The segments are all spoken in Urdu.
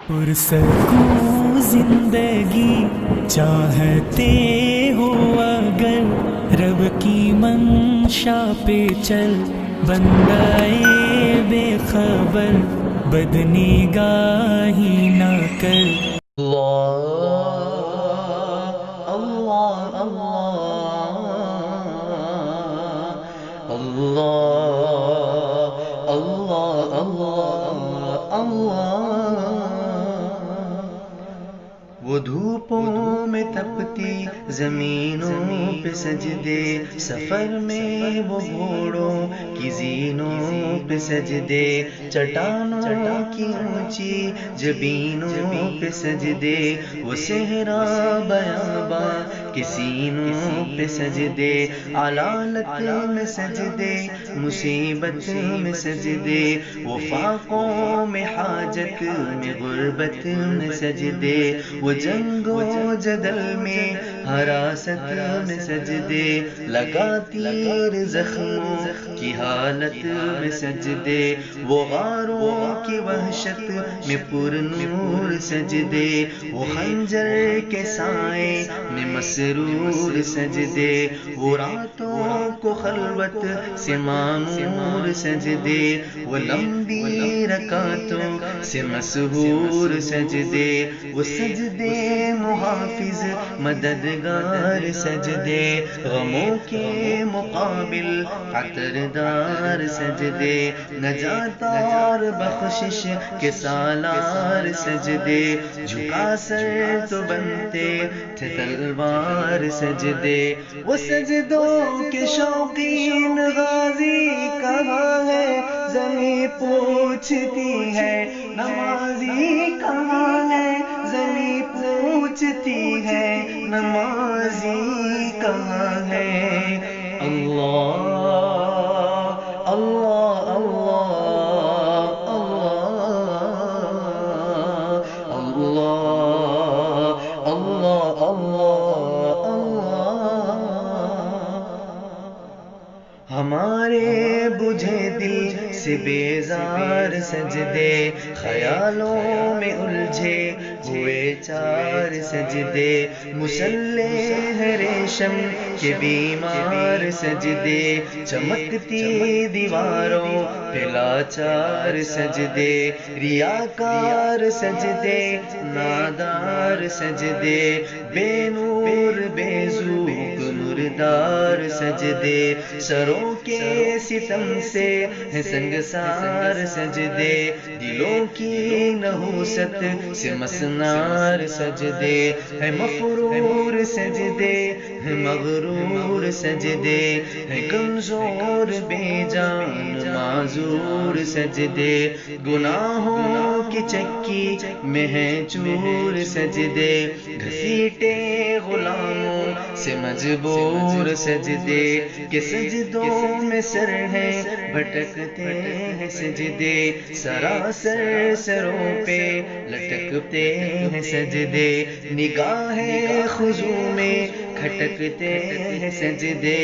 پرسکون زندگی چاہتے ہو اگر رب کی منشا پہ چل، بندہ بے خبر بدنگاہی نہ کر۔ اللہ اللہ اللہ اللہ اللہ اللہ۔ وہ دھوپوں میں تپتی زمینوں پہ سجدے، سفر میں وہ گھوڑوں کی زینوں پہ سجدے، چٹانوں کی اونچی جبینوں پہ سجدے، وہ صحرا بیاباں کے سینوں پہ سجدے، علالت میں سجدے، مصیبت میں سجدے، وہ فاقوں میں حاجت میں غربت میں سجدے، وہ جنگ و جدل میں حراست میں سجدے، لگا تیر زخموں کی حالت میں سجدے، وہ غاروں کی وحشت میں پر نور سجدے، وہ خنجر کے سائے میں مسرور سجدے، وہ راتوں کو خلوت سے معمور سجدے، وہ لمبی رکعتوں سے مسحور سجدے، وہ سجدے محافظ مددگار سجدے، غموں کے مقابل عطردار سجدے، نجات اور بخشش کے سالار سجدے، جھکا سر تو بنتے تھے تلوار سجدے، وہ سجدوں کے شوقین غازی کہاں ہے، زمیں پوچھتی ہے نمازی کہاں ہے، زمیں پوچھتی ہے نمازی کہاں ہے۔ اللہ اللہ اللہ اللہ اللہ اللہ اللہ۔ ہمارے بجھے دل سے بیزار سجدے، خیالوں میں الجھے ہوئے چار سجدے، مسلح ریشم کے بیمار سجدے، چمکتی دیواروں پہ لاچار سجدے، ریاکار سجدے، نادار سجدے، بے نور بے ذوق مردار سجدے، سروں کے ستم سے ہے سنگسار سجدے، دلوں کی نحوست سے مسنار سجدے، ہے مفرور سجدے، ہے مغرور سجدے، ہے کمزور بے جان معذور سجدے، گناہوں کی چکی میں ہے چور سجدے، گھسیٹے غلاموں سے مجبور سجدے، کہ سجدوں میں سر ہے بھٹکتے ہیں سجدے، سراسر سروں پہ لٹکتے ہیں سجدے، نگاہ خضوع میں کھٹکتے ہیں سجدے،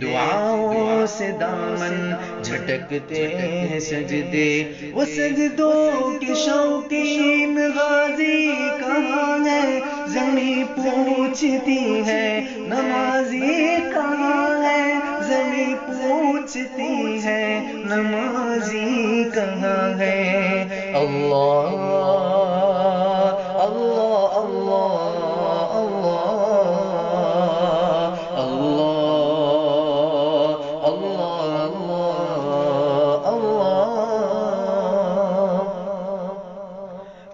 دعاؤں سے دامن جھٹکتے ہیں سجدے، وہ سجدوں کے شوقین غازی کہاں ہے، زمیں پوچھتی ہے نمازی کہاں ہے، زمیں پوچھتی ہے نمازی کہاں ہے۔ اللہ اللہ اللہ اللہ اللہ اللہ اللہ۔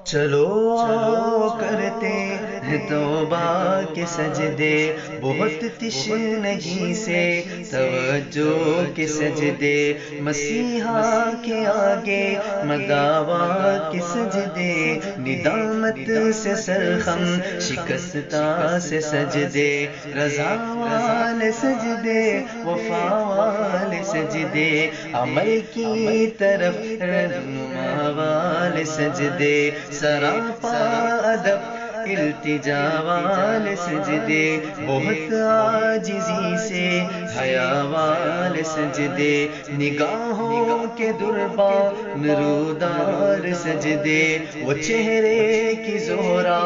چلو آؤ کرتے ہیں توبہ کے سجدے، بہت تشنگی سے توجہ کے سجدے، مسیحا کے آگے مداوا کے سجدے، ندامت سے سرخم شکستہ سے سجدے، رضا والے سجدے، وفا والے سجدے، عمل کی طرف رہنما والے سجدے، سراپا ادب التجا والے سجدے، بہت عاجزی سے حیا والے سجدے، نگاہوں کے دربان رودار سجدے، وہ چہرے کی زہرا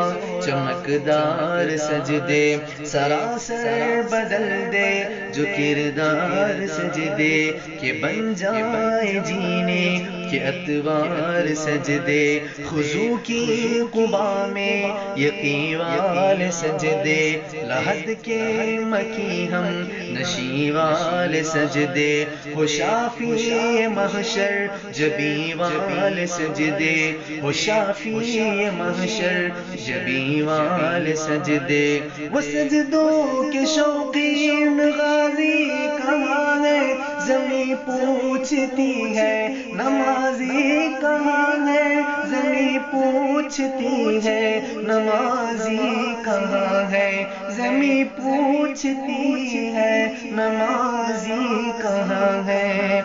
چمکدار سجدے، سراسر بدل دے جو کردار سجدے، کہ بن جائے جینے کے اتوار سجدے، خضوع کی قبا میں یقین والے سجدے، لحد کے مکی ہم نشی والے سجدے، ہو شافی محشر جبی والے سجدے، ہو شافی محشر جبی والے سجدے، وہ سجدوں کے شوقین غازی کہاں ہے زمیں پوچھتی ہے، نمازی کہاں ہے زمیں پوچھتی ہے، نمازی کہاں ہے زمیں پوچھتی ہے، نمازی کہاں ہے،